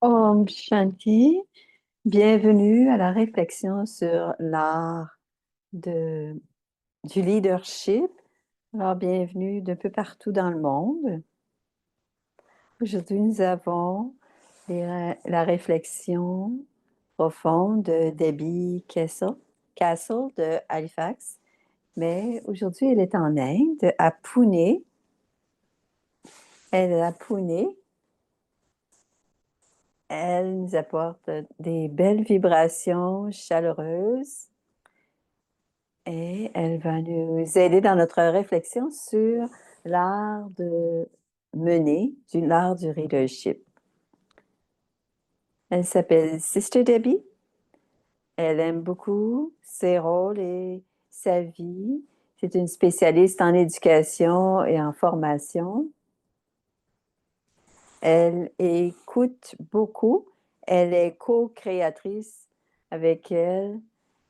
Om Shanti, bienvenue à la réflexion sur l'art de, du leadership. Alors, bienvenue d'un peu partout dans le monde. Aujourd'hui, nous avons la réflexion profonde de Debbie Castle de Halifax. Mais aujourd'hui, elle est en Inde, à Pune. Elle est à Pune. Elle nous apporte des belles vibrations chaleureuses. Et elle va nous aider dans notre réflexion sur l'art de mener, l'art du leadership. Elle s'appelle Sister Debbie. Elle aime beaucoup ses rôles et sa vie. C'est une spécialiste en éducation et en formation. Elle écoute beaucoup. Elle est co-créatrice avec elle.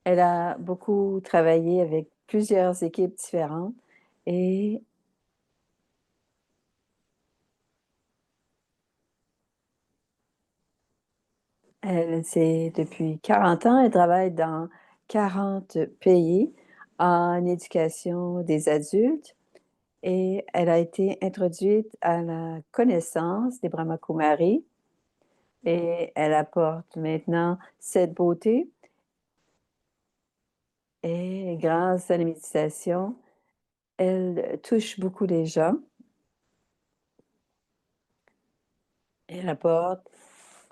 Elle a beaucoup travaillé avec plusieurs équipes différentes et c'est depuis 40 ans, elle travaille dans 40 pays en éducation des adultes et elle a été introduite à la connaissance des Brahma Kumaris et elle apporte maintenant cette beauté et grâce à la méditation, elle touche beaucoup les gens. Elle apporte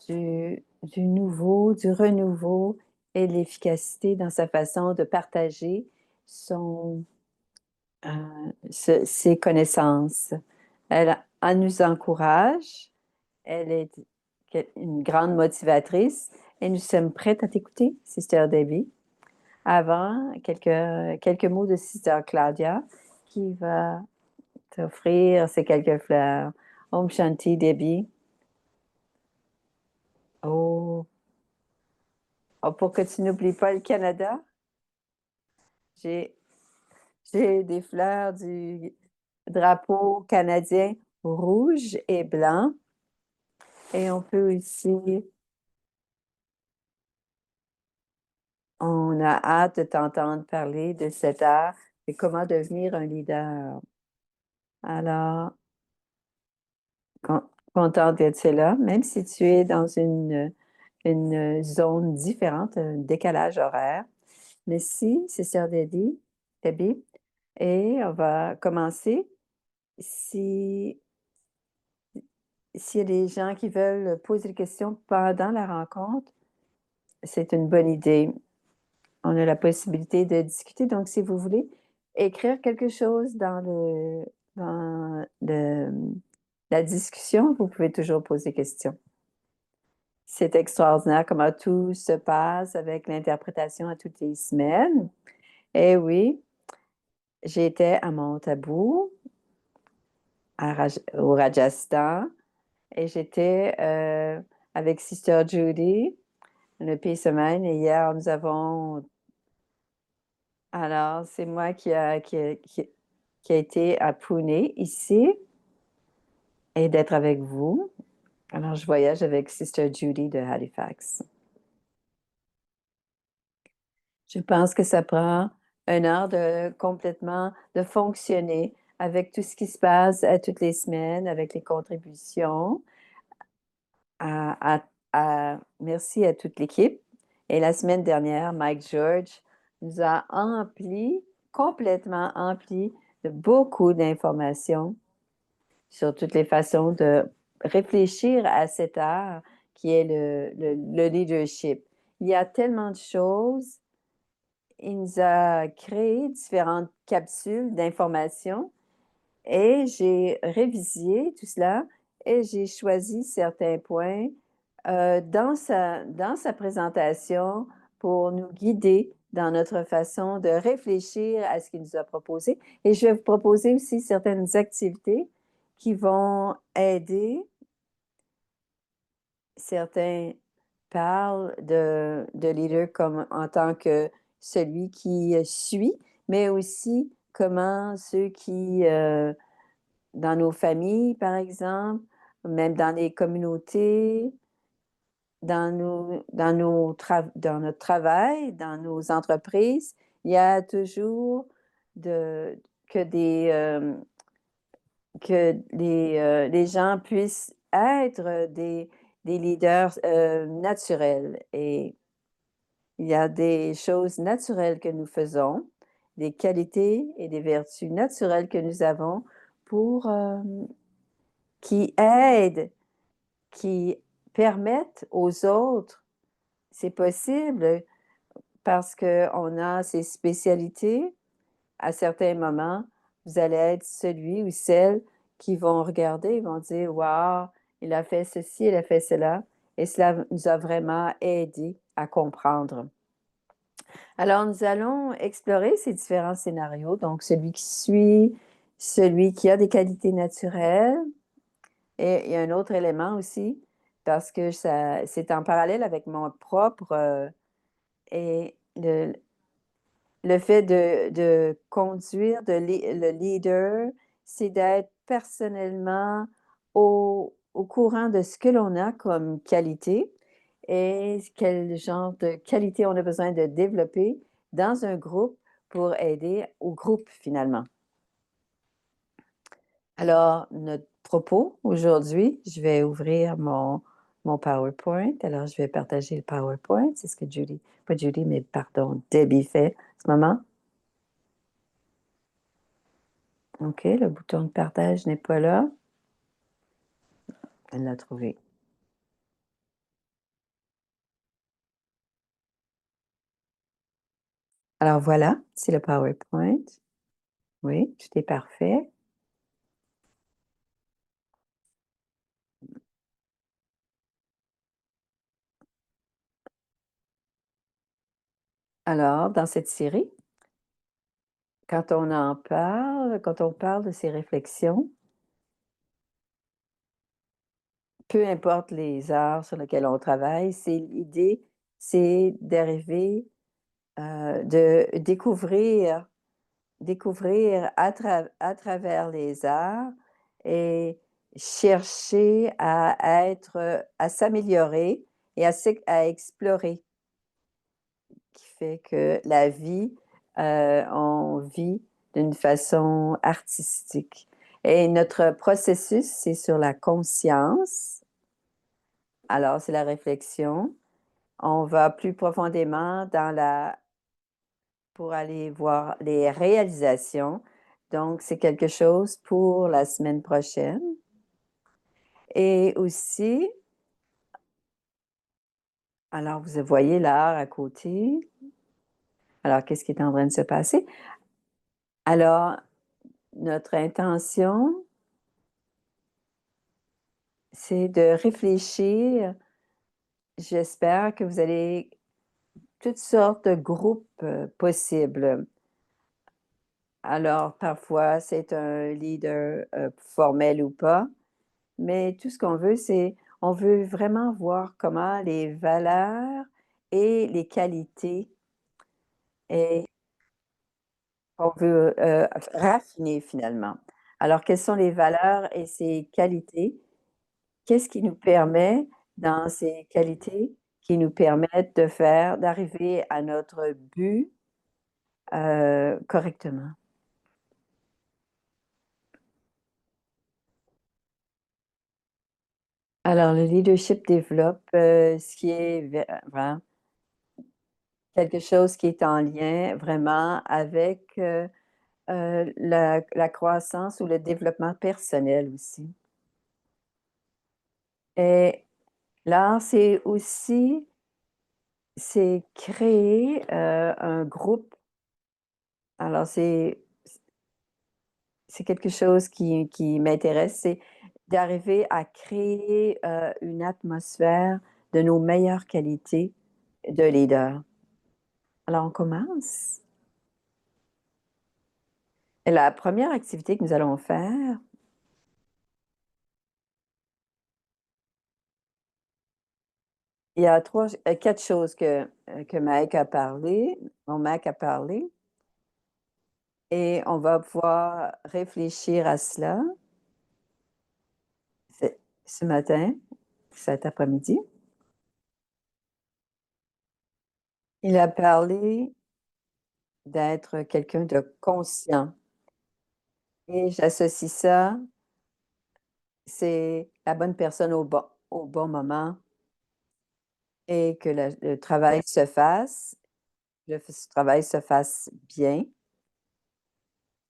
du nouveau, du renouveau et de l'efficacité dans sa façon de partager ses connaissances. Elle nous encourage, elle est une grande motivatrice et nous sommes prêtes à t'écouter, Sister Debbie. Avant, quelques mots de Sister Claudia qui va t'offrir ces quelques fleurs. Om Shanti, Debbie. Oh, oh, pour que tu n'oublies pas le Canada, j'ai j'ai des fleurs du drapeau canadien rouge et blanc. Et on peut aussi, on a hâte de t'entendre parler de cet art et comment devenir un leader. Alors, contente d'être là, même si tu es dans une zone différente, un décalage horaire. Merci, c'est Sœur Debbie, et on va commencer. Si S'il y a des gens qui veulent poser des questions pendant la rencontre, c'est une bonne idée. On a la possibilité de discuter. Donc, si vous voulez écrire quelque chose dans la discussion, vous pouvez toujours poser des questions. C'est extraordinaire comment tout se passe avec l'interprétation à toutes les semaines. Eh oui, j'étais à Mount Abu, au Rajasthan, et j'étais avec Sister Judy, le pays semaine, et hier, nous avons... Alors, c'est moi qui a été à Pune, ici, et d'être avec vous. Alors, je voyage avec Sister Judy de Halifax. Je pense que ça prend un heure de complètement de fonctionner avec tout ce qui se passe à toutes les semaines, avec les contributions. Merci à toute l'équipe. Et la semaine dernière, Mike George nous a complètement empli de beaucoup d'informations sur toutes les façons de réfléchir à cet art qui est le leadership. Il y a tellement de choses. Il nous a créé différentes capsules d'informations et j'ai révisé tout cela et j'ai choisi certains points dans sa présentation pour nous guider dans notre façon de réfléchir à ce qu'il nous a proposé. Et je vais vous proposer aussi certaines activités qui vont aider. Certains parlent de leader comme en tant que celui qui suit, mais aussi comment ceux qui, dans nos familles, par exemple, même dans les communautés, dans notre travail, dans nos entreprises, il y a toujours que les gens puissent être des leaders naturels. Et il y a des choses naturelles que nous faisons, des qualités et des vertus naturelles que nous avons pour qui aident, qui permettent aux autres. C'est possible parce qu'on a ces spécialités. À certains moments, vous allez être celui ou celle qui vont regarder, ils vont dire, waouh, il a fait ceci, il a fait cela. Et cela nous a vraiment aidé à comprendre. Alors, nous allons explorer ces différents scénarios. Donc, celui qui suit, celui qui a des qualités naturelles. Et il y a un autre élément aussi, parce que c'est en parallèle avec mon propre et le fait de conduire, le leader, c'est d'être personnellement au courant de ce que l'on a comme qualité et quel genre de qualité on a besoin de développer dans un groupe pour aider au groupe finalement. Alors, notre propos aujourd'hui, je vais ouvrir mon PowerPoint. Alors, je vais partager le PowerPoint. C'est ce que Judy, pas Judy, mais pardon, Debbie fait en ce moment. OK, le bouton de partage n'est pas là. Elle l'a trouvé. Alors voilà, c'est le PowerPoint. Oui, tout est parfait. Alors, dans cette série, quand on parle de ces réflexions, peu importe les heures sur lesquelles on travaille, c'est l'idée, c'est d'arriver, de découvrir à travers les arts et chercher à s'améliorer et à explorer, qui fait que la vie, on vit d'une façon artistique. Et notre processus, c'est sur la conscience. Alors, c'est la réflexion. On va plus profondément pour aller voir les réalisations. Donc, c'est quelque chose pour la semaine prochaine. Et aussi, alors vous voyez l'art à côté. Alors, qu'est-ce qui est en train de se passer? Alors, notre intention, c'est de réfléchir. J'espère que vous allez toutes sortes de groupes possibles. Alors, parfois, c'est un leader formel ou pas. Mais tout ce qu'on veut, c'est, on veut vraiment voir comment les valeurs et les qualités, et on veut raffiner finalement. Alors, quelles sont les valeurs et ces qualités? Qu'est-ce qui nous permet, dans ces qualités, qui nous permettent d'arriver à notre but correctement? Alors, le leadership développe ce qui est vraiment quelque chose qui est en lien vraiment avec la croissance ou le développement personnel aussi. Et l'art, c'est créer un groupe. Alors, c'est quelque chose qui m'intéresse, c'est d'arriver à créer une atmosphère de nos meilleures qualités de leader. Alors, on commence. Et la première activité que nous allons faire, il y a quatre choses que Mike a parlé, mon Mac a parlé, et on va pouvoir réfléchir à cela ce matin, cet après-midi. Il a parlé d'être quelqu'un de conscient. Et j'associe ça, c'est la bonne personne au bon moment et que le travail se fasse, travail se fasse bien.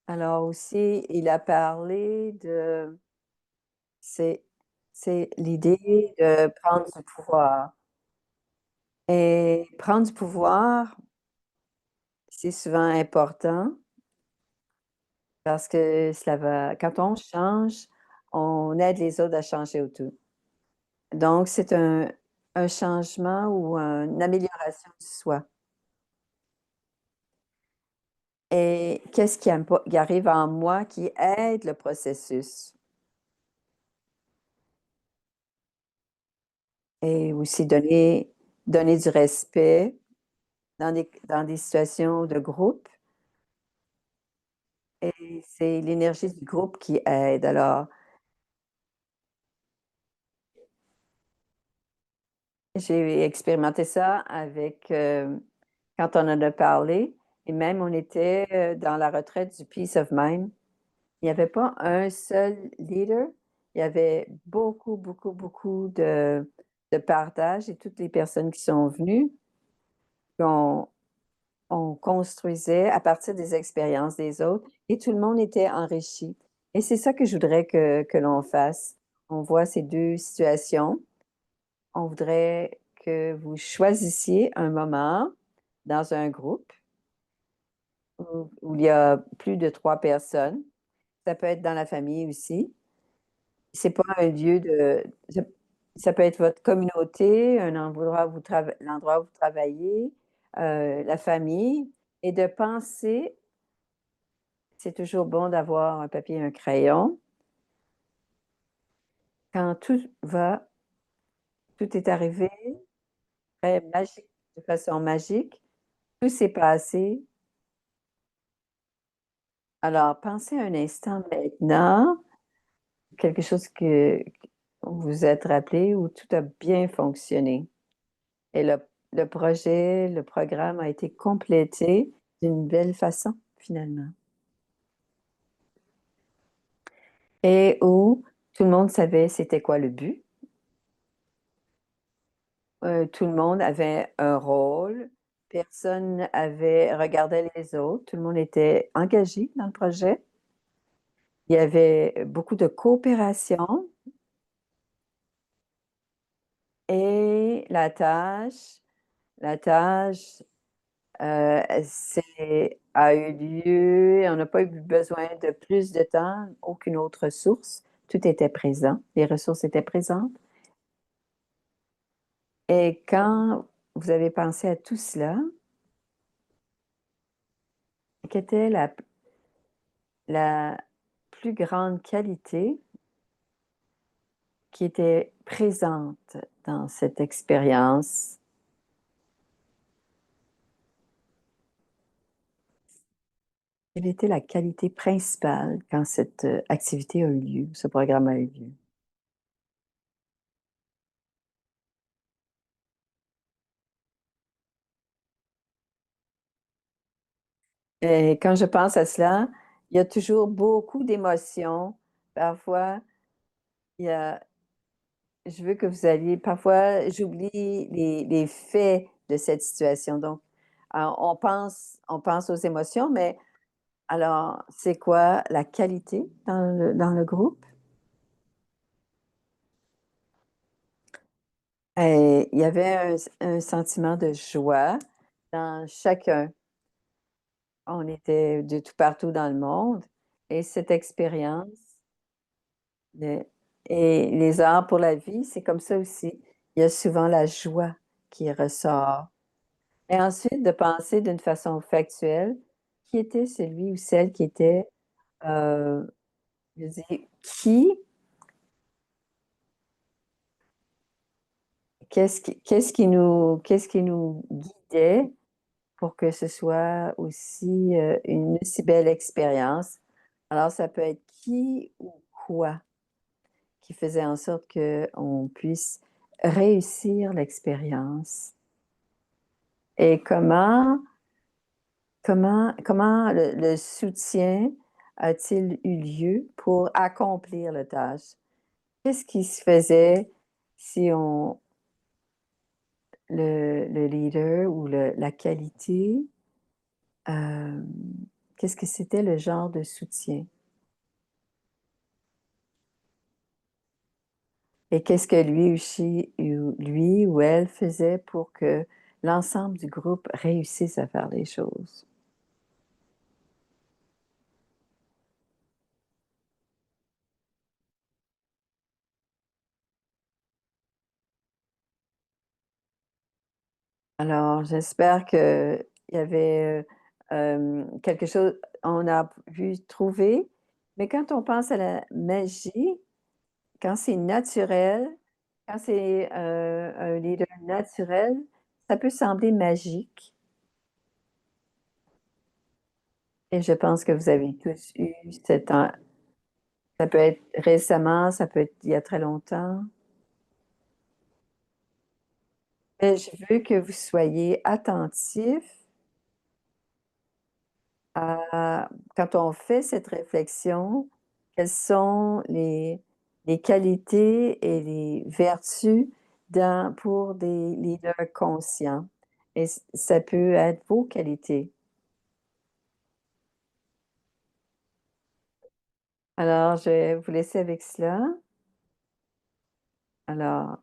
Alors aussi, il a parlé de, c'est, c'est l'idée de prendre du pouvoir. Et prendre du pouvoir, c'est souvent important parce que quand on change, on aide les autres à changer autour. Donc, c'est un changement ou une amélioration de soi. Et qu'est-ce qui arrive en moi qui aide le processus? Et aussi donner du respect dans des situations de groupe. Et c'est l'énergie du groupe qui aide. Alors, j'ai expérimenté ça avec, quand on en a parlé, et même on était dans la retraite du Peace of Mind. Il n'y avait pas un seul leader. Il y avait beaucoup, beaucoup, beaucoup de partage et toutes les personnes qui sont venues, on, on construisait à partir des expériences des autres et tout le monde était enrichi. Et c'est ça que je voudrais que l'on fasse. On voit ces deux situations. On voudrait que vous choisissiez un moment dans un groupe où il y a plus de 3 personnes. Ça peut être dans la famille aussi. C'est pas un lieu ça peut être votre communauté, un endroit où l'endroit où vous travaillez, la famille, et de penser, c'est toujours bon d'avoir un papier et un crayon. Quand tout est arrivé, très magique, de façon magique, tout s'est passé. Alors, pensez un instant maintenant, quelque chose que vous vous êtes rappelé où tout a bien fonctionné. Et le projet, le programme a été complété d'une belle façon, finalement. Et où tout le monde savait c'était quoi le but. Tout le monde avait un rôle. Personne avait regardé les autres. Tout le monde était engagé dans le projet. Il y avait beaucoup de coopération et la tâche a eu lieu. On n'a pas eu besoin de plus de temps, aucune autre source. Tout était présent. Les ressources étaient présentes. Et quand vous avez pensé à tout cela, quelle était la plus grande qualité qui était présente dans cette expérience? Quelle était la qualité principale quand cette activité a eu lieu, ce programme a eu lieu? Et quand je pense à cela, il y a toujours beaucoup d'émotions. Parfois, il y a, je veux que vous alliez, parfois, j'oublie les faits de cette situation. Donc, on pense aux émotions, mais alors, c'est quoi la qualité dans le groupe? Et il y avait un sentiment de joie dans chacun. On était de tout partout dans le monde et cette expérience de- et les arts pour la vie, c'est comme ça aussi. Il y a souvent la joie qui ressort. Et ensuite, de penser d'une façon factuelle, qui était celui ou celle qui était, euh, je dis, qu'est-ce qui nous guidait pour que ce soit aussi une si belle expérience. Alors, ça peut être qui ou quoi qui faisait en sorte qu'on puisse réussir l'expérience. Et comment le soutien a-t-il eu lieu pour accomplir la tâche? Qu'est-ce qui se faisait si le leader ou la qualité, euh, qu'est-ce que c'était le genre de soutien? Et qu'est-ce que lui ou elle faisait pour que l'ensemble du groupe réussisse à faire les choses? Alors, j'espère qu'il y avait quelque chose, on a pu trouver, mais quand on pense à la magie, quand c'est naturel, quand c'est un leader naturel, ça peut sembler magique. Et je pense que vous avez tous eu ça peut être récemment, ça peut être il y a très longtemps. Mais je veux que vous soyez attentifs quand on fait cette réflexion, quelles sont les qualités et les vertus pour des leaders conscients. Et ça peut être vos qualités. Alors, je vais vous laisser avec cela. Alors,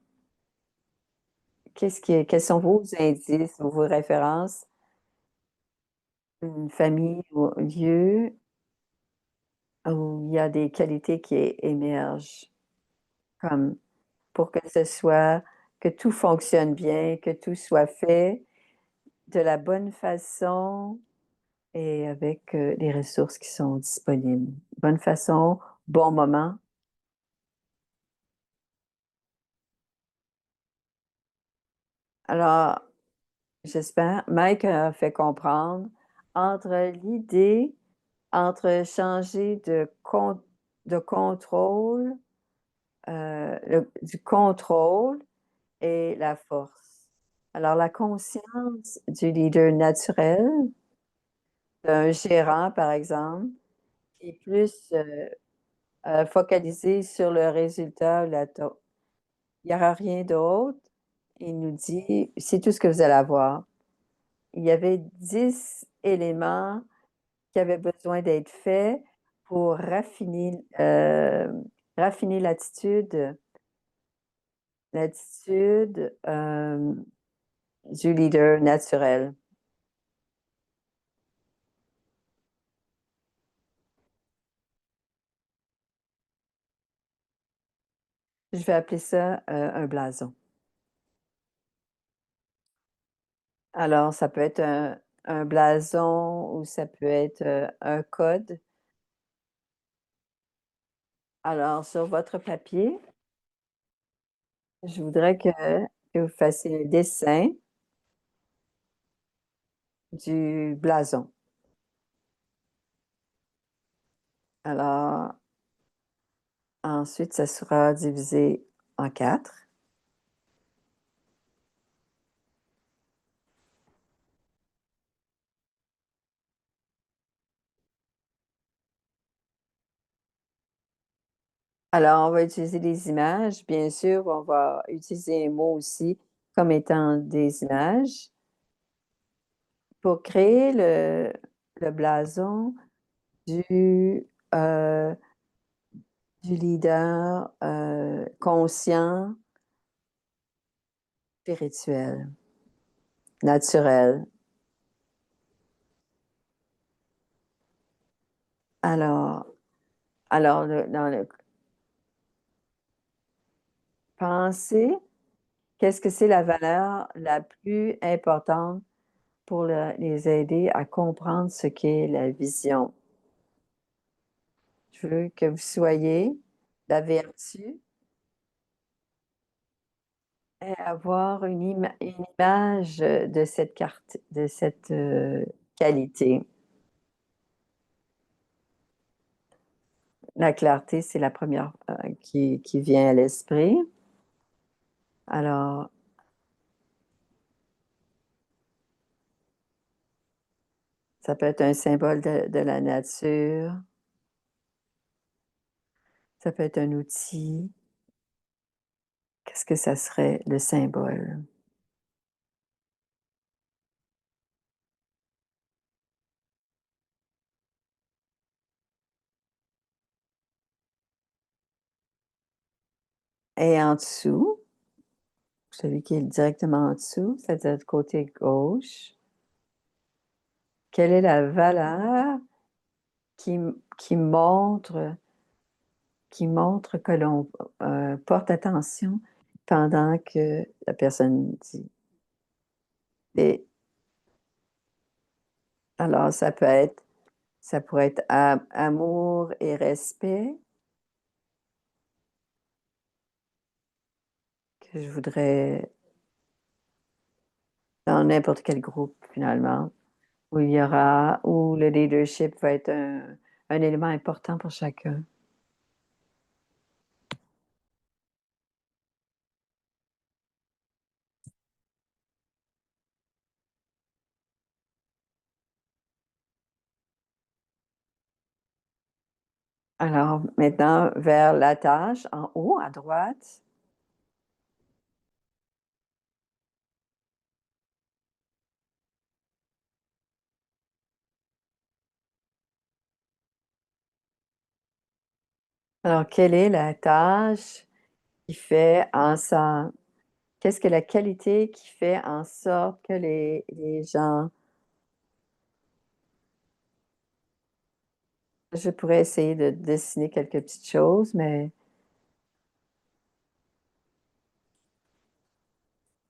quels sont vos indices ou vos références, une famille ou un lieu où il y a des qualités qui émergent, comme pour que ce soit, que tout fonctionne bien, que tout soit fait de la bonne façon et avec les ressources qui sont disponibles. Bonne façon, bon moment. Alors, j'espère, Mike a fait comprendre entre l'idée, entre changer de contrôle, du contrôle et la force. Alors, la conscience du leader naturel, d'un gérant, par exemple, qui est plus focalisé sur le résultat, il n'y aura rien d'autre. Il nous dit, c'est tout ce que vous allez avoir. Il y avait 10 éléments qui avaient besoin d'être faits pour raffiner l'attitude du leader naturel. Je vais appeler ça un blason. Alors, ça peut être un blason ou ça peut être un code. Alors, sur votre papier, je voudrais que vous fassiez un dessin du blason. Alors, ensuite, ça sera divisé en quatre. Alors, on va utiliser des images. Bien sûr, on va utiliser les mots aussi comme étant des images pour créer le blason du, euh, du leader conscient, spirituel, naturel. Alors, alors dans le penser, qu'est-ce que c'est la valeur la plus importante pour les aider à comprendre ce qu'est la vision? Je veux que vous soyez la vertu et avoir une image de cette carte, de cette qualité. La clarté, c'est la première qui vient à l'esprit. Alors, Ça peut être un symbole de la nature. Ça peut être un outil. Qu'est-ce que ça serait, le symbole? Et en dessous, celui qui est directement en dessous, c'est-à-dire du côté gauche, quelle est la valeur qui, qui montre, qui montre que l'on porte attention pendant que la personne dit. Et alors, ça pourrait être amour et respect que je voudrais dans n'importe quel groupe finalement, où il y aura, où le leadership va être un élément important pour chacun. Alors, maintenant, vers la tâche, en haut à droite. Alors, quelle est la tâche qui fait en sorte, qu'est-ce que la qualité qui fait en sorte que les gens, je pourrais essayer de dessiner quelques petites choses, mais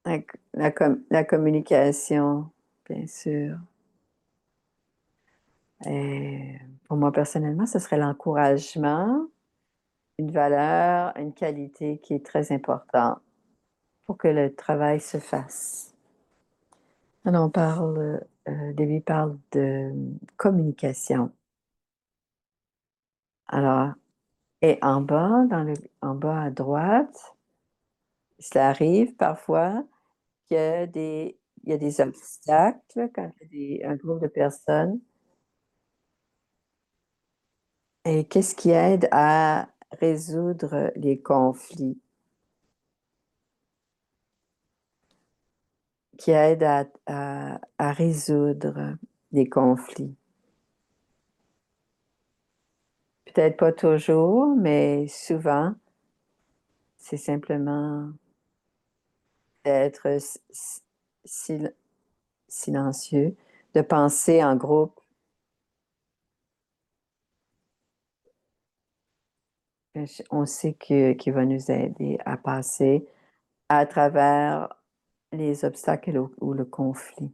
la communication, bien sûr. Et pour moi, personnellement, ce serait l'encouragement, une valeur, une qualité qui est très importante pour que le travail se fasse. Alors, Debbie parle de communication. Alors, et en bas, en bas à droite, cela arrive parfois qu'il y a des obstacles quand il y a un groupe de personnes. Et qu'est-ce qui aide à résoudre les conflits? Qui aide à résoudre les conflits? Peut-être pas toujours, mais souvent, c'est simplement d'être sil- silencieux, de penser en groupe. On sait qu'il va nous aider à passer à travers les obstacles ou le conflit.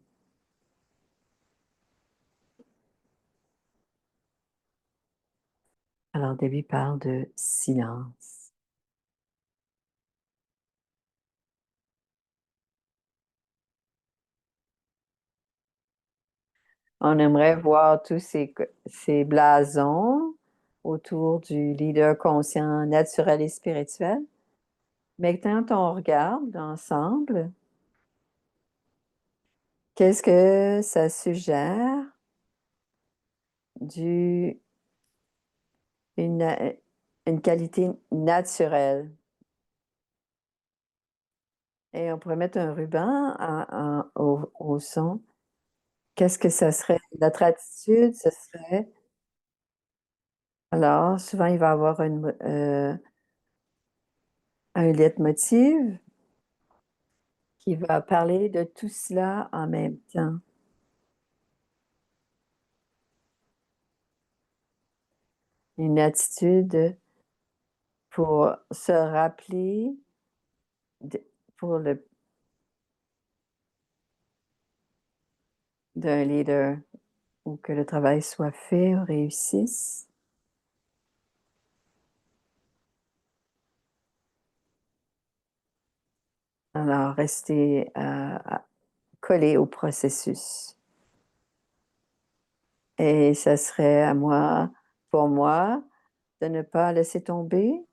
Alors, Debbie parle de silence. On aimerait voir tous ces blasons autour du leader conscient, naturel et spirituel. Mais quand on regarde ensemble, qu'est-ce que ça suggère d'une une qualité naturelle? Et on pourrait mettre un ruban au son. Qu'est-ce que ça serait? Notre attitude, ce serait. Alors, souvent, il va y avoir un leitmotiv qui va parler de tout cela en même temps. Une attitude pour se rappeler de- pour d'un leader ou que le travail soit fait, réussisse. Alors, rester collé au processus. Et ça serait à moi, pour moi, de ne pas laisser tomber.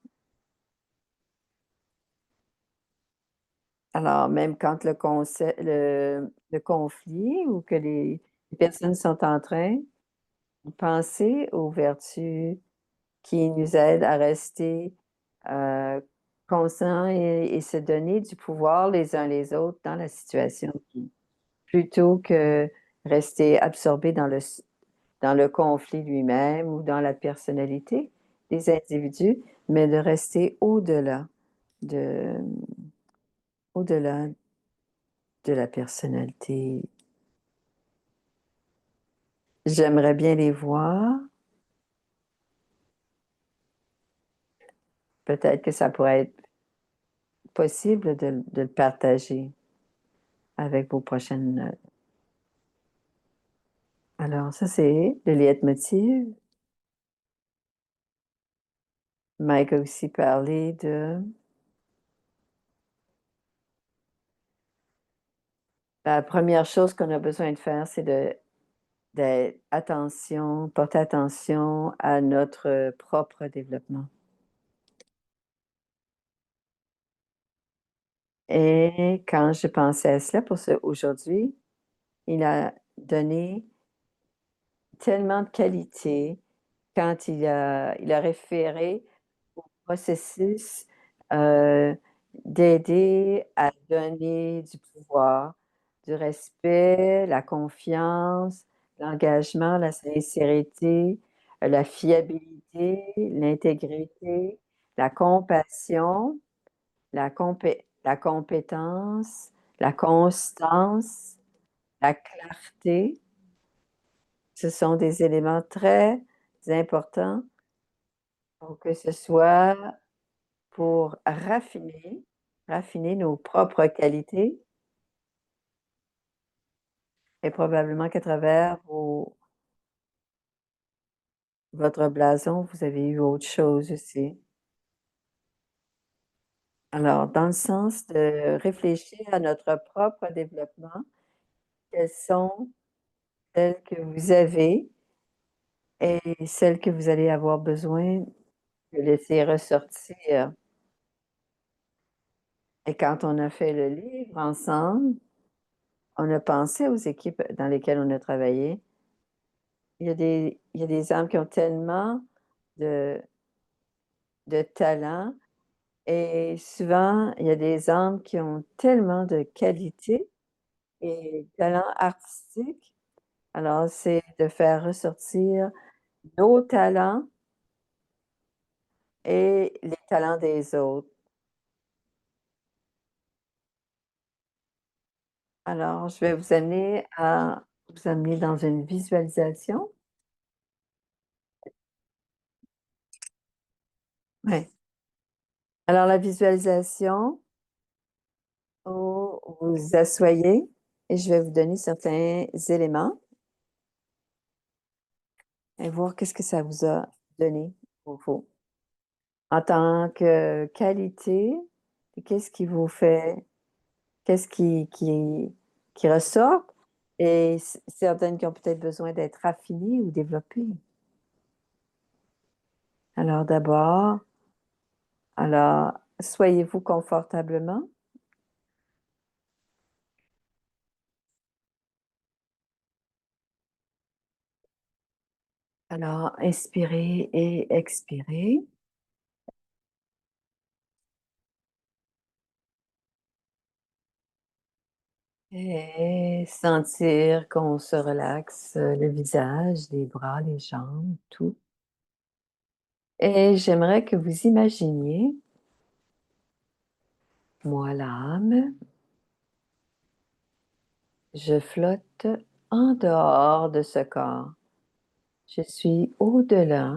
Alors, même quand le conflit ou que les Les personnes sont en train de penser aux vertus qui nous aident à rester euh, conscients et se donner du pouvoir les uns les autres dans la situation, plutôt que rester absorbé dans le conflit lui-même ou dans la personnalité des individus, mais de rester de, au-delà de la personnalité. J'aimerais bien les voir. Peut-être que ça pourrait être possible de le partager avec vos prochaines. Alors, ça, c'est le leitmotiv. Mike a aussi parlé de la première chose qu'on a besoin de faire, c'est porter attention à notre propre développement. Et quand je pensais à cela pour aujourd'hui, il a donné tellement de qualité quand il a référé au processus euh, d'aider à donner du pouvoir, du respect, la confiance, l'engagement, la sincérité, la fiabilité, l'intégrité, la compassion, la compétence, la constance, la clarté. Ce sont des éléments très importants pour que ce soit pour raffiner nos propres qualités et probablement qu'à travers votre blason, vous avez eu autre chose aussi. Alors, dans le sens de réfléchir à notre propre développement, quelles sont celles que vous avez et celles que vous allez avoir besoin de laisser ressortir. Et quand on a fait le livre ensemble, on a pensé aux équipes dans lesquelles on a travaillé. Il y a des âmes qui ont tellement de, de talent et souvent, il y a des âmes qui ont tellement de qualité et talent artistique. Alors, c'est de faire ressortir nos talents et les talents des autres. Alors, je vais vous amener dans une visualisation. Ouais. Alors, la visualisation, vous vous asseyez et je vais vous donner certains éléments et voir qu'est-ce que ça vous a donné pour vous. En tant que qualité, qu'est-ce qui vous fait, qu'est-ce qui ressort et certaines qui ont peut-être besoin d'être raffinées ou développées. Alors d'abord, alors soyez-vous confortablement. Alors inspirez et expirez. Et sentir qu'on se relaxe le visage, les bras, les jambes, tout. Et j'aimerais que vous imaginiez, moi l'âme, je flotte en dehors de ce corps. Je suis au-delà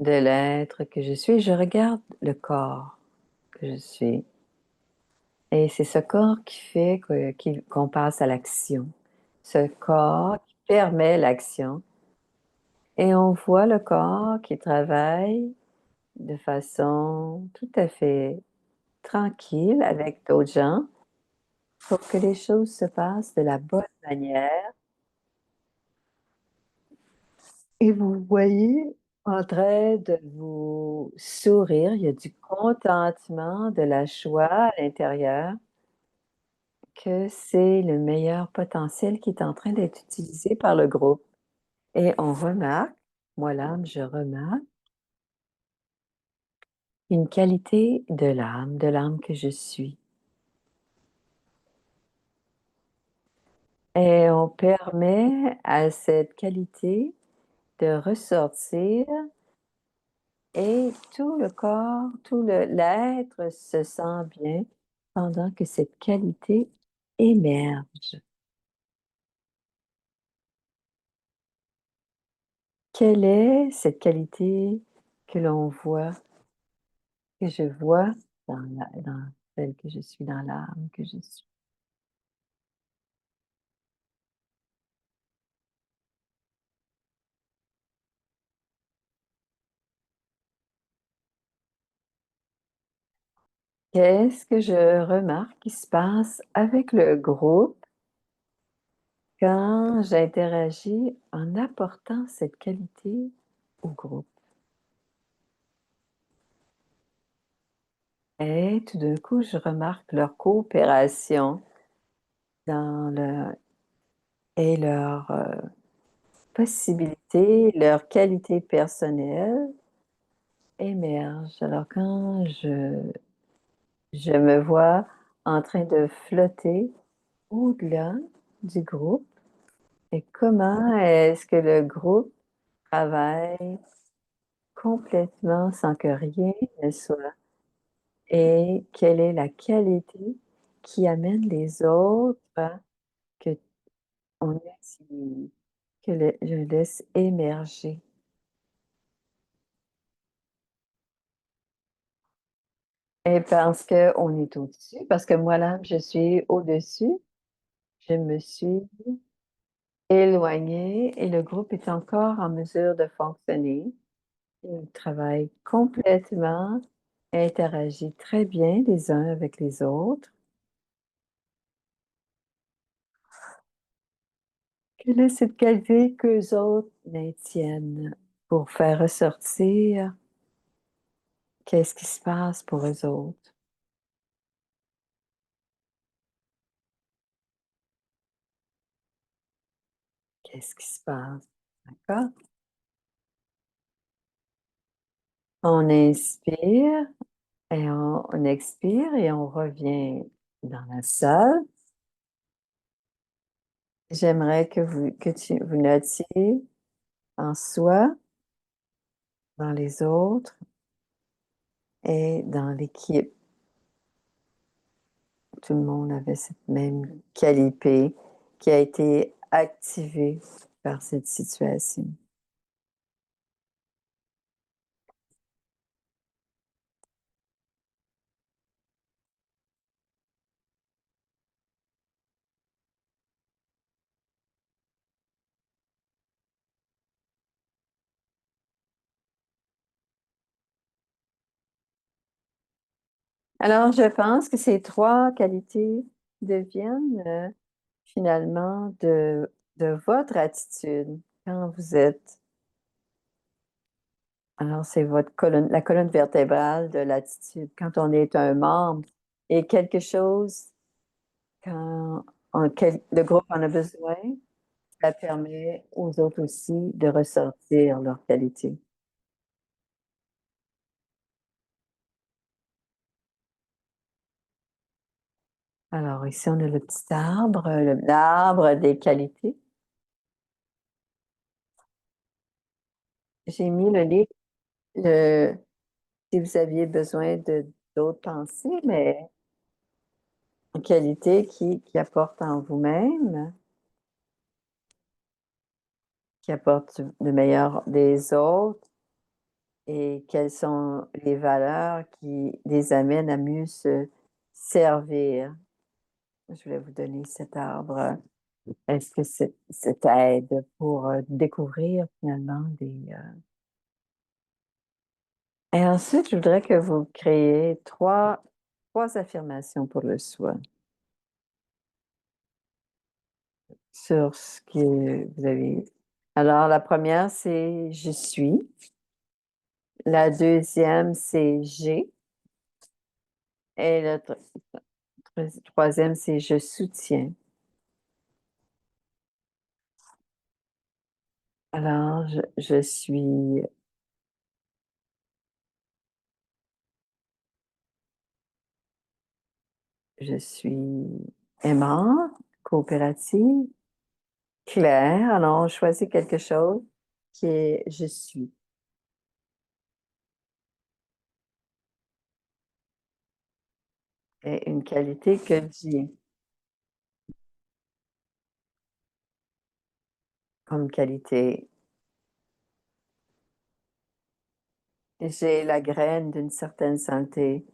de l'être que je suis. Je regarde le corps que je suis. Et c'est ce corps qui fait qu'on passe à l'action. Ce corps qui permet l'action. Et on voit le corps qui travaille de façon tout à fait tranquille avec d'autres gens pour que les choses se passent de la bonne manière. Et vous voyez en train de vous sourire, il y a du contentement, de la joie à l'intérieur que c'est le meilleur potentiel qui est en train d'être utilisé par le groupe. Et on remarque, moi l'âme, je remarque une qualité de l'âme que je suis. Et on permet à cette qualité de ressortir et tout le corps, l'être se sent bien pendant que cette qualité émerge. Quelle est cette qualité que l'on voit, que je vois dans celle que je suis, dans l'âme que je suis? Qu'est-ce que je remarque qui se passe avec le groupe quand j'interagis en apportant cette qualité au groupe? Et tout d'un coup, je remarque leur coopération dans le, et leur possibilité, leur qualité personnelle émerge. Alors quand je me vois en train de flotter au-delà du groupe, et comment est-ce que le groupe travaille complètement sans que rien ne soit, et quelle est la qualité qui amène les autres que on laisse, je laisse émerger. Et parce qu'on est au-dessus, parce que moi là, je suis au-dessus, je me suis éloignée et le groupe est encore en mesure de fonctionner. Il travaille complètement, interagit très bien les uns avec les autres. Quelle est cette qualité qu'eux autres maintiennent pour faire ressortir qu'est-ce qui se passe pour eux autres? Qu'est-ce qui se passe? D'accord? On inspire et on expire et on revient dans la salle. J'aimerais vous notiez en soi, dans les autres et dans l'équipe. Tout le monde avait cette même qualité qui a été activée par cette situation. Alors, je pense que ces trois qualités deviennent finalement de votre attitude quand vous êtes. Alors, c'est votre colonne, la colonne vertébrale de l'attitude. Quand on est un membre et quelque chose, quand le groupe en a besoin, ça permet aux autres aussi de ressortir leur qualité. Alors, ici, on a le petit arbre, l'arbre des qualités. J'ai mis le livre, le- si vous aviez besoin de d'autres pensées, mais une qualité qui apporte en vous-même, qui apporte le meilleur des autres et quelles sont les valeurs qui les amènent à mieux se servir. Je voulais vous donner cet arbre. Est-ce que cette aide pour découvrir finalement Et ensuite, je voudrais que vous créiez trois affirmations pour le soi sur ce que vous avez. Alors, la première, c'est je suis. La deuxième, c'est j'ai. Et la Troisième, c'est je soutiens. Alors, je suis aimante, coopérative, claire. Alors, on choisit quelque chose qui est je suis. Et une qualité que j'ai comme qualité. J'ai la graine d'une certaine santé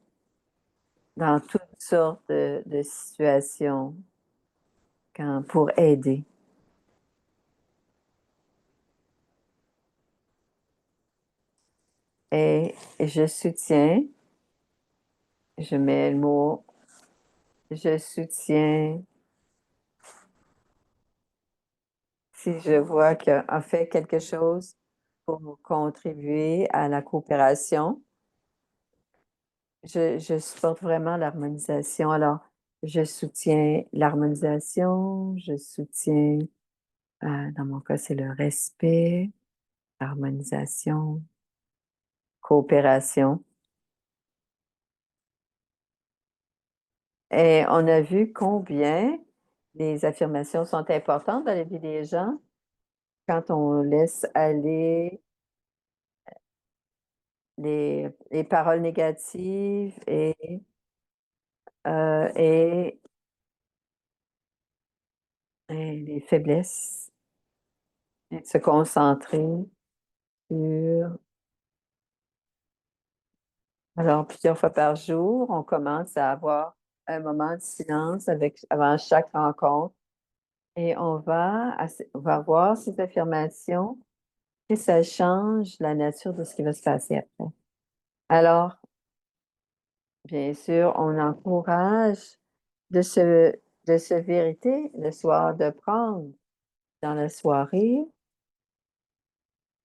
dans toutes sortes de situations pour aider. Et je soutiens, je mets le mot, je soutiens si je vois qu'on a fait quelque chose pour contribuer à la coopération. Je supporte vraiment l'harmonisation. Alors, je soutiens l'harmonisation, je soutiens, dans mon cas, c'est le respect, harmonisation, coopération. Et on a vu combien les affirmations sont importantes dans la vie des gens quand on laisse aller les paroles négatives et les faiblesses et de se concentrer sur. Alors, plusieurs fois par jour, on commence à avoir un moment de silence avant chaque rencontre et on va voir ces affirmations et ça change la nature de ce qui va se passer après. Alors, bien sûr, on encourage de se, de se vériter le soir, de prendre dans la soirée.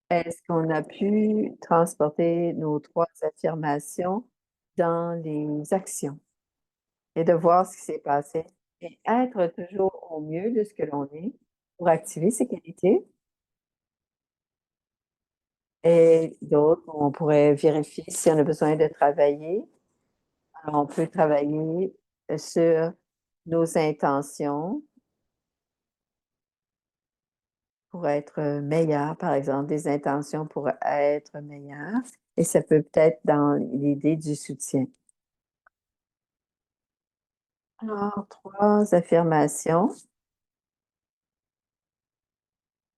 Est-ce qu'on a pu transporter nos trois affirmations dans les actions et de voir ce qui s'est passé et être toujours au mieux de ce que l'on est pour activer ses qualités et d'autres, on pourrait vérifier si on a besoin de travailler. Alors, on peut travailler sur nos intentions pour être meilleur, par exemple, des intentions pour être meilleur. Et ça peut peut-être dans l'idée du soutien. Alors, trois affirmations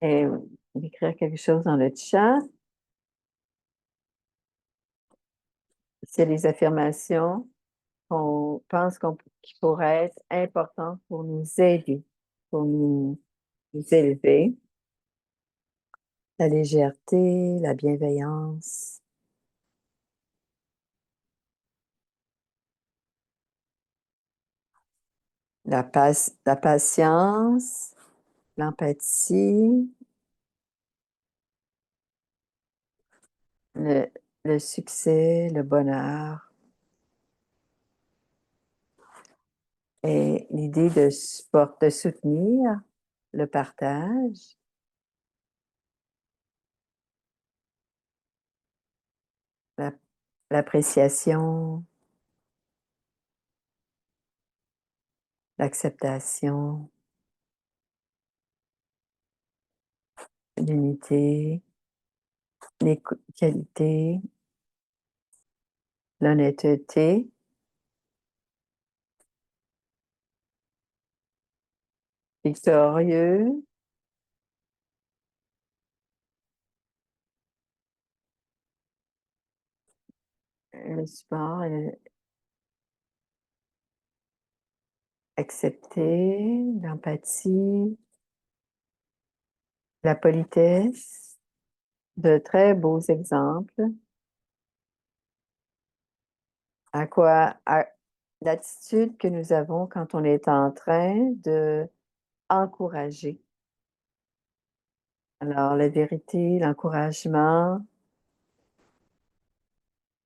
et écrire quelque chose dans le chat. C'est les affirmations qu'on pense qui pourraient être importantes pour nous aider, pour nous élever. La légèreté, la bienveillance, la patience, l'empathie, le, le succès, le bonheur et l'idée de soutenir le partage, la- l'appréciation, l'acceptation, l'unité, les qualités, l'honnêteté, victorieux, le support, accepter, l'empathie, la politesse, de très beaux exemples. À l'attitude que nous avons quand on est en train de encourager. Alors, la vérité, l'encouragement.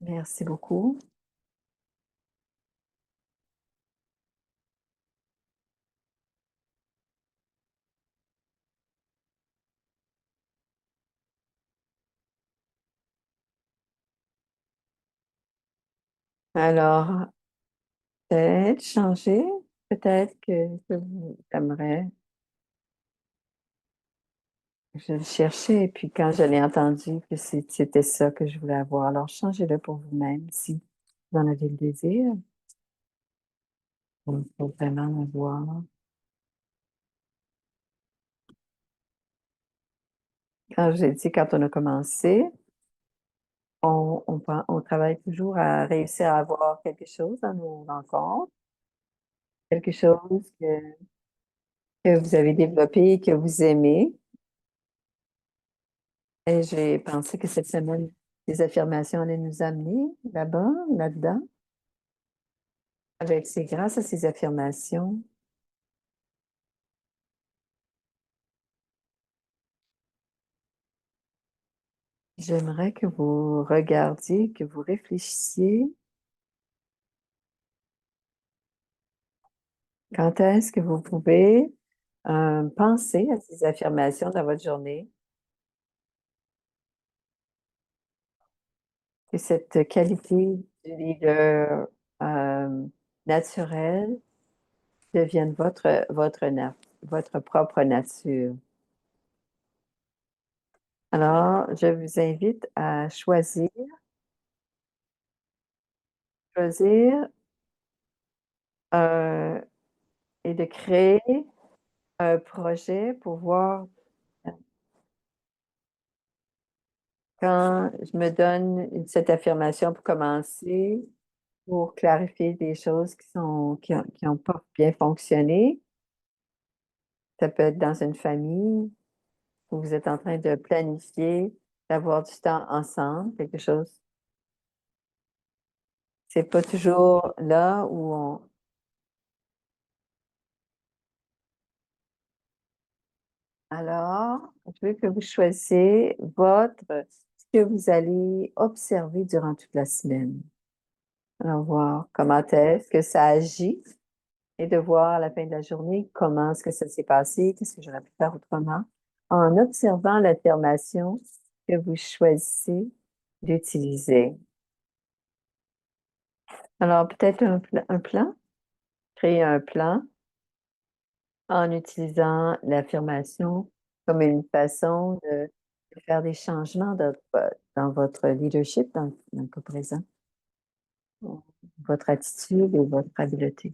Merci beaucoup. Alors, peut-être changer, peut-être que vous aimerez. Je le cherchais et puis quand je l'ai entendu que c'était ça que je voulais avoir, alors changez-le pour vous-même si vous en avez le désir. Il faut vraiment l'avoir. Quand j'ai dit, quand on a commencé, on travaille toujours à réussir à avoir quelque chose dans nos rencontres, quelque chose que vous avez développé et que vous aimez. Et j'ai pensé que cette semaine, les affirmations allaient nous amener là-bas, là-dedans. C'est grâce à ces affirmations, j'aimerais que vous regardiez, que vous réfléchissiez. Quand est-ce que vous pouvez penser à ces affirmations dans votre journée? Que cette qualité du leader naturel devienne votre propre nature. Alors, je vous invite à choisir euh, et de créer un projet pour voir quand je me donne cette affirmation pour commencer, pour clarifier des choses qui ont pas bien fonctionné. Ça peut être dans une famille où vous êtes en train de planifier, d'avoir du temps ensemble, quelque chose. C'est pas toujours là où on. Alors, je veux que vous choisissiez ce que vous allez observer durant toute la semaine. Alors, voir comment est-ce que ça agit et de voir à la fin de la journée comment est-ce que ça s'est passé, qu'est-ce que j'aurais pu faire autrement, en observant l'affirmation que vous choisissez d'utiliser. Alors, peut-être un plan, créer un plan en utilisant l'affirmation comme une façon de faire des changements dans votre leadership, dans le cas présent, votre attitude et votre habileté.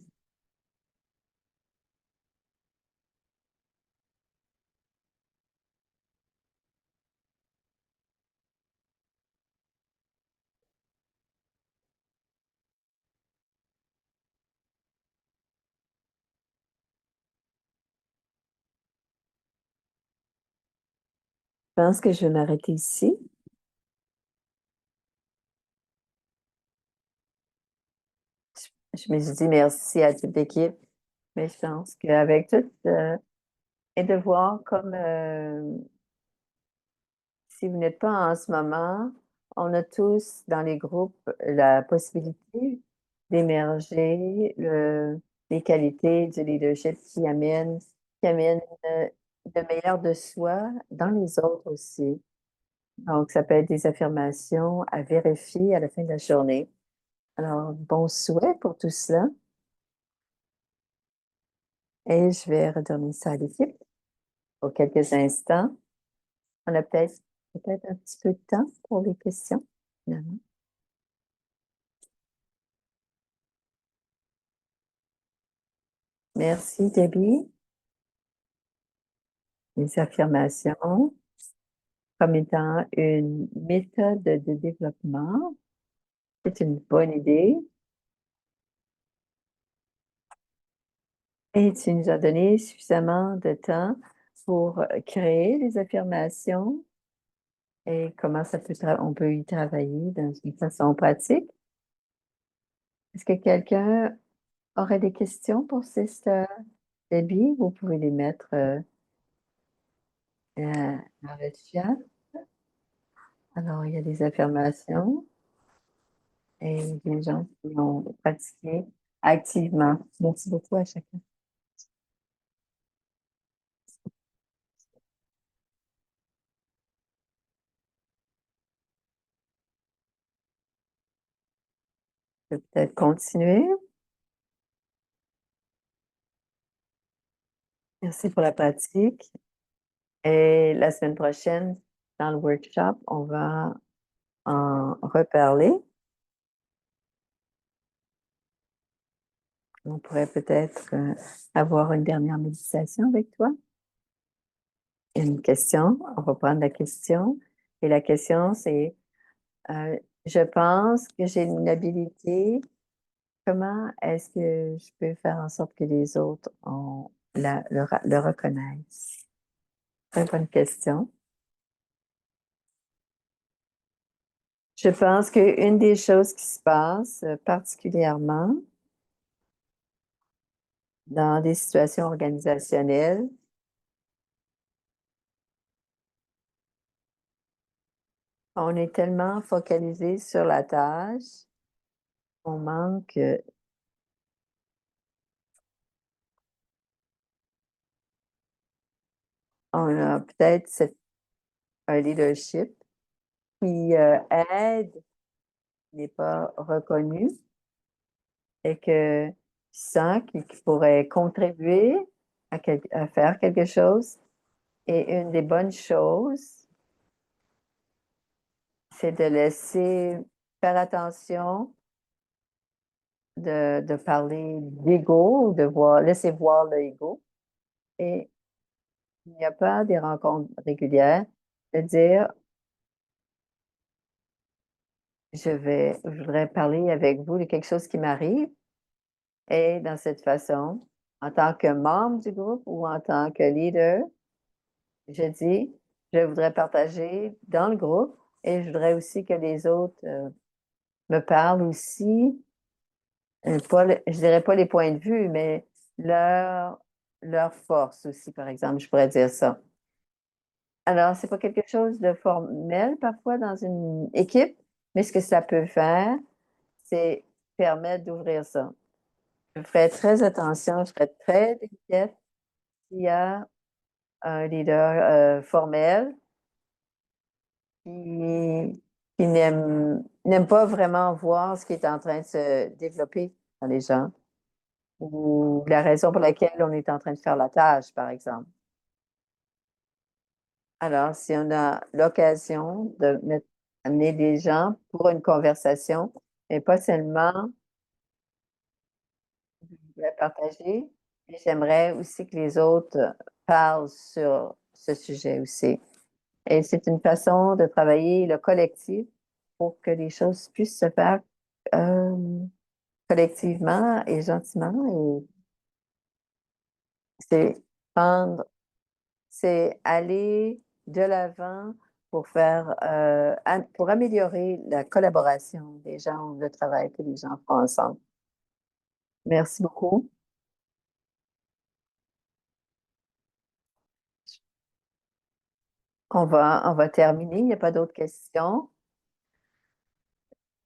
Je pense que je vais m'arrêter ici. Je me suis dit merci à toute l'équipe, mais je pense qu'avec tout, et de voir comme si vous n'êtes pas en ce moment, on a tous dans les groupes la possibilité d'émerger les qualités du leadership qui amènent le meilleur de soi dans les autres aussi. Donc, ça peut être des affirmations à vérifier à la fin de la journée. Alors, bon souhait pour tout cela. Et je vais redonner ça à l'équipe pour quelques instants. On a peut-être un petit peu de temps pour les questions, finalement. Merci, Debbie. Les affirmations comme étant une méthode de développement. C'est une bonne idée. Et tu nous as donné suffisamment de temps pour créer les affirmations et comment on peut y travailler dans une façon pratique. Est-ce que quelqu'un aurait des questions pour Sister Debbie? Vous pouvez les mettre dans le chat. Alors, il y a des affirmations et des gens qui ont pratiqué activement. Merci beaucoup à chacun. Je vais peut-être continuer. Merci pour la pratique. Et la semaine prochaine, dans le workshop, on va en reparler. On pourrait peut-être avoir une dernière méditation avec toi. Une question, on va prendre la question. Et la question, c'est, euh, je pense que j'ai une habilité. Comment est-ce que je peux faire en sorte que les autres le reconnaissent? Très bonne question. Je pense qu'une des choses qui se passe particulièrement dans des situations organisationnelles, on est tellement focalisé sur la tâche, on manque, on a peut-être un leadership qui aide, n'est pas reconnu et que tu sens qu'il pourrait contribuer à faire quelque chose. Et une des bonnes choses, c'est de laisser faire attention de parler d'ego, de voir, laisser voir l'ego. Et il n'y a pas des rencontres régulières, de dire, je voudrais parler avec vous de quelque chose qui m'arrive. Et dans cette façon, en tant que membre du groupe ou en tant que leader, je dis, je voudrais partager dans le groupe et je voudrais aussi que les autres me parlent aussi, je dirais pas les points de vue, mais leur, leur force aussi, par exemple, je pourrais dire ça. Alors, c'est pas quelque chose de formel parfois dans une équipe, mais ce que ça peut faire, c'est permettre d'ouvrir ça. Je ferai très attention, je serai très délicate s'il y a un leader formel qui n'aime pas vraiment voir ce qui est en train de se développer dans les gens ou la raison pour laquelle on est en train de faire la tâche, par exemple. Alors, si on a l'occasion de amener des gens pour une conversation, et pas seulement de la partager, mais j'aimerais aussi que les autres parlent sur ce sujet aussi. Et c'est une façon de travailler le collectif pour que les choses puissent se faire euh, collectivement et gentiment. Et c'est prendre, c'est aller de l'avant pour pour améliorer la collaboration des gens, le travail que les gens font ensemble. Merci beaucoup. On va terminer. Il n'y a pas d'autres questions.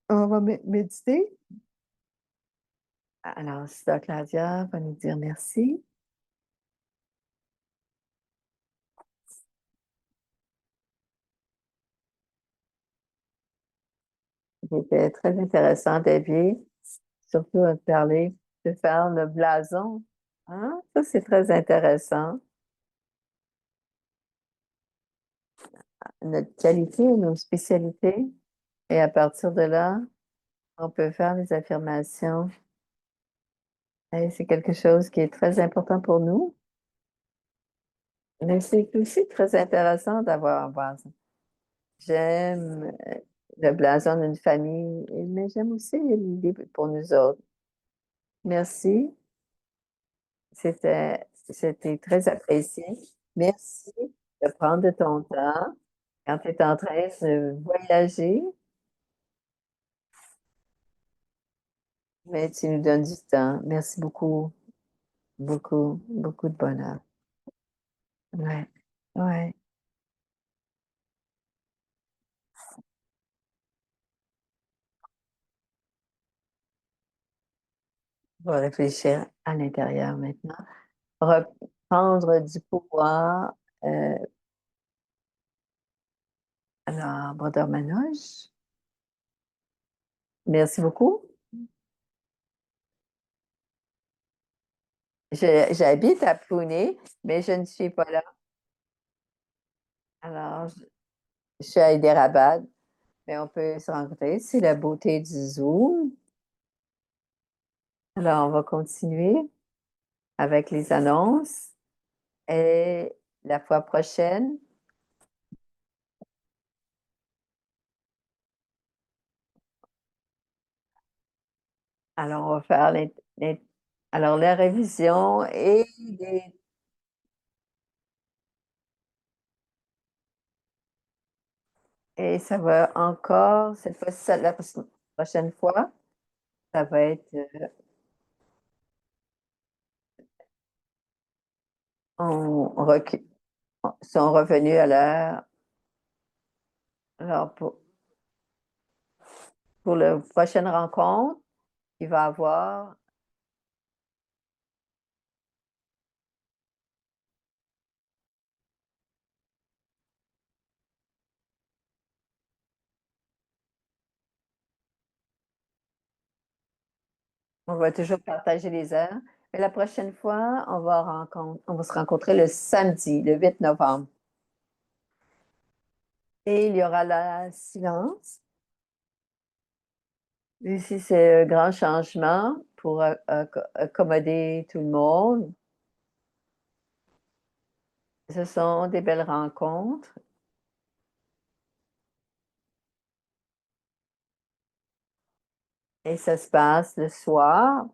On va méditer. Alors, Sister Claudia va nous dire merci. C'était très intéressant, David. Surtout à parler de faire le blason. Hein? Ça, c'est très intéressant. Notre qualité, nos spécialités. Et à partir de là, on peut faire des affirmations. Et c'est quelque chose qui est très important pour nous. Mais c'est aussi très intéressant d'avoir un blason. J'aime le blason d'une famille, mais j'aime aussi l'idée pour nous autres. Merci. C'était très apprécié. Merci de prendre de ton temps quand tu es en train de voyager, mais tu nous donnes du temps. Merci beaucoup, beaucoup, beaucoup de bonheur. Ouais, ouais. On va réfléchir à l'intérieur maintenant. Reprendre du pouvoir. Euh, alors, Brother Manoj, merci beaucoup. J'habite à Pune, mais je ne suis pas là. Alors, je suis à Hyderabad, mais on peut se rencontrer. C'est la beauté du Zoom. Alors, on va continuer avec les annonces. Et la fois prochaine, alors on va faire alors la révision et ça va encore, cette fois, la prochaine fois, ça va être, on sont revenus à l'heure. Alors, pour la prochaine rencontre, il va y avoir, on va toujours partager les heures, mais la prochaine fois, on va se rencontrer le samedi, le 8 novembre. Et il y aura la silence. Ici, c'est un grand changement pour accommoder tout le monde. Ce sont des belles rencontres et ça se passe le soir.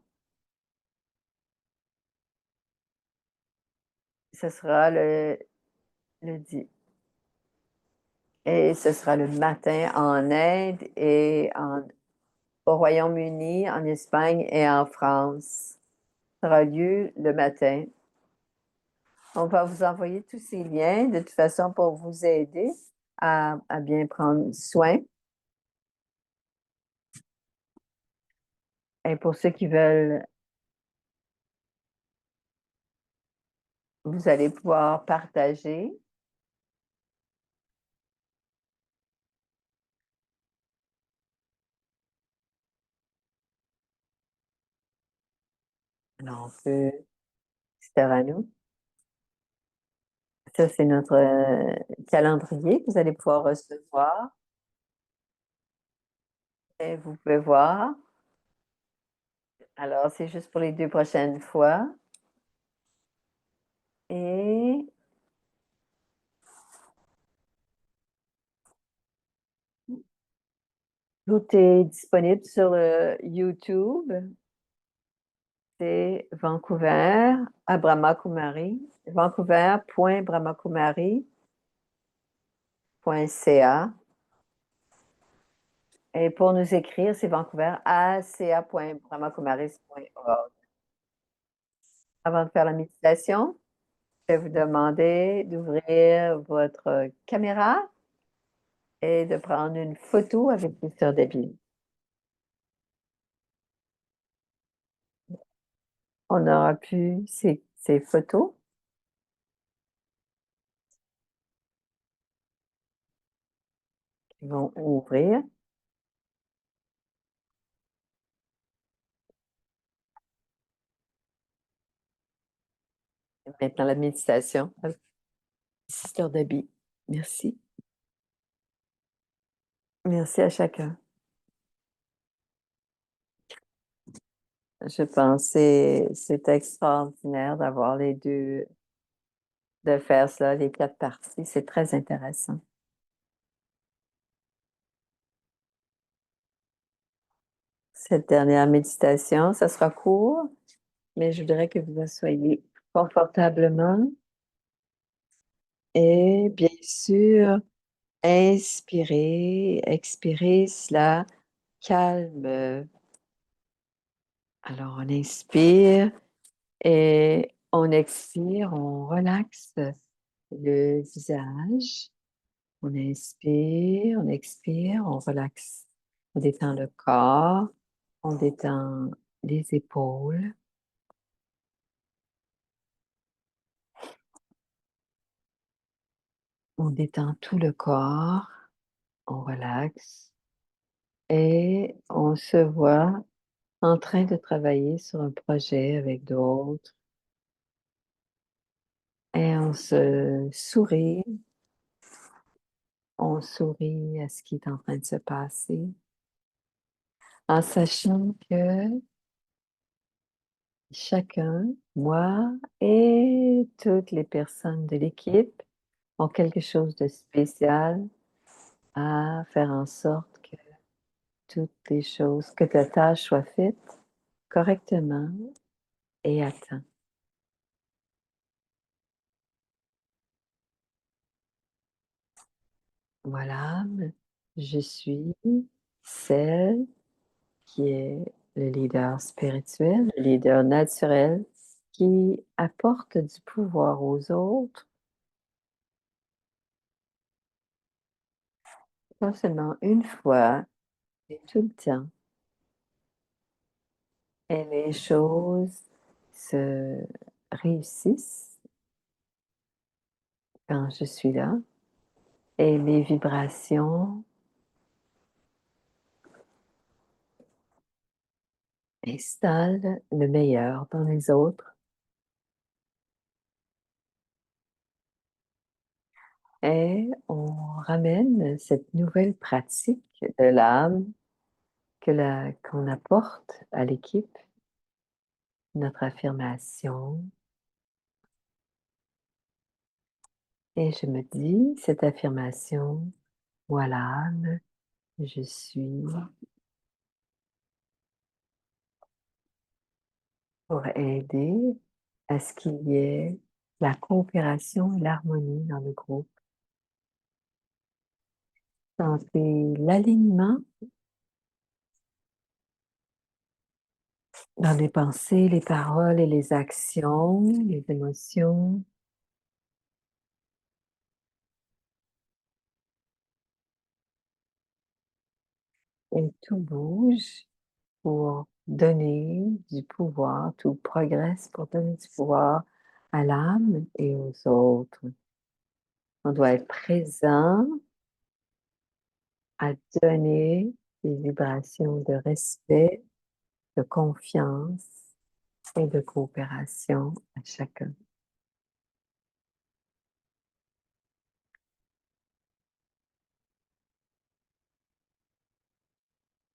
Ce sera et ce sera le matin en Inde au Royaume-Uni, en Espagne et en France. Ça aura lieu le matin. On va vous envoyer tous ces liens de toute façon pour vous aider à bien prendre soin. Et pour ceux qui veulent, vous allez pouvoir partager. Alors, on peut, c'est à nous. Ça, c'est notre calendrier que vous allez pouvoir recevoir. Et vous pouvez voir. Alors, c'est juste pour les 2 prochaines fois. Et tout est disponible sur le YouTube. C'est Vancouver à Brahmakumari. Vancouver.brahmakumari.ca. Et pour nous écrire, c'est vancouver@ca.brahmakumaris.org. Avant de faire la méditation, je vais vous demander d'ouvrir votre caméra et de prendre une photo avec les sœurs d'habillés. On aura pu ces photos qui vont ouvrir maintenant la méditation avec les sœurs d'habillés. Merci. Merci à chacun. Je pense que c'est extraordinaire d'avoir les deux, de faire ça, les 4 parties. C'est très intéressant. Cette dernière méditation, ça sera court, mais je voudrais que vous asseyez confortablement et bien sûr, inspirez, expirez, cela calme. Alors, on inspire et on expire, on relaxe le visage. On inspire, on expire, on relaxe. On détend le corps, on détend les épaules, on détend tout le corps, on relaxe et on se voit en train de travailler sur un projet avec d'autres. Et on sourit à ce qui est en train de se passer, en sachant que chacun, moi et toutes les personnes de l'équipe, ont quelque chose de spécial à faire en sorte que toutes les choses, que ta tâche soit faite correctement et à temps. Voilà, je suis celle qui est le leader spirituel, le leader naturel qui apporte du pouvoir aux autres, pas seulement une fois, mais tout le temps. Et les choses se réussissent quand je suis là et mes vibrations installent le meilleur dans les autres et on ramène cette nouvelle pratique de l'âme qu'on apporte à l'équipe, notre affirmation. Et je me dis cette affirmation, voilà, je suis pour aider à ce qu'il y ait la coopération et l'harmonie dans le groupe. Sentez l'alignement dans les pensées, les paroles et les actions, les émotions. Et tout bouge pour donner du pouvoir, tout progresse pour donner du pouvoir à l'âme et aux autres. On doit être présent à donner des vibrations de respect, de confiance et de coopération à chacun.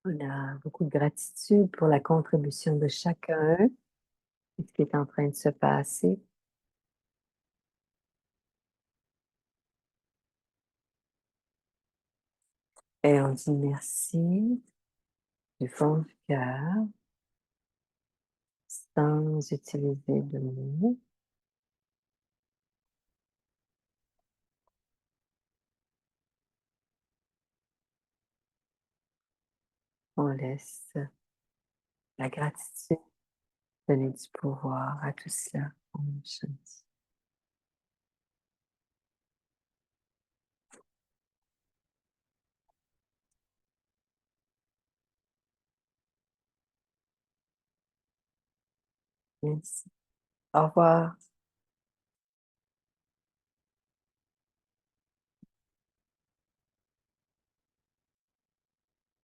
On a beaucoup de gratitude pour la contribution de chacun et ce qui est en train de se passer. Et on dit merci du fond du cœur, sans utiliser de mots. On laisse la gratitude donner du pouvoir à tout cela. Om Shanti. Merci. Au revoir.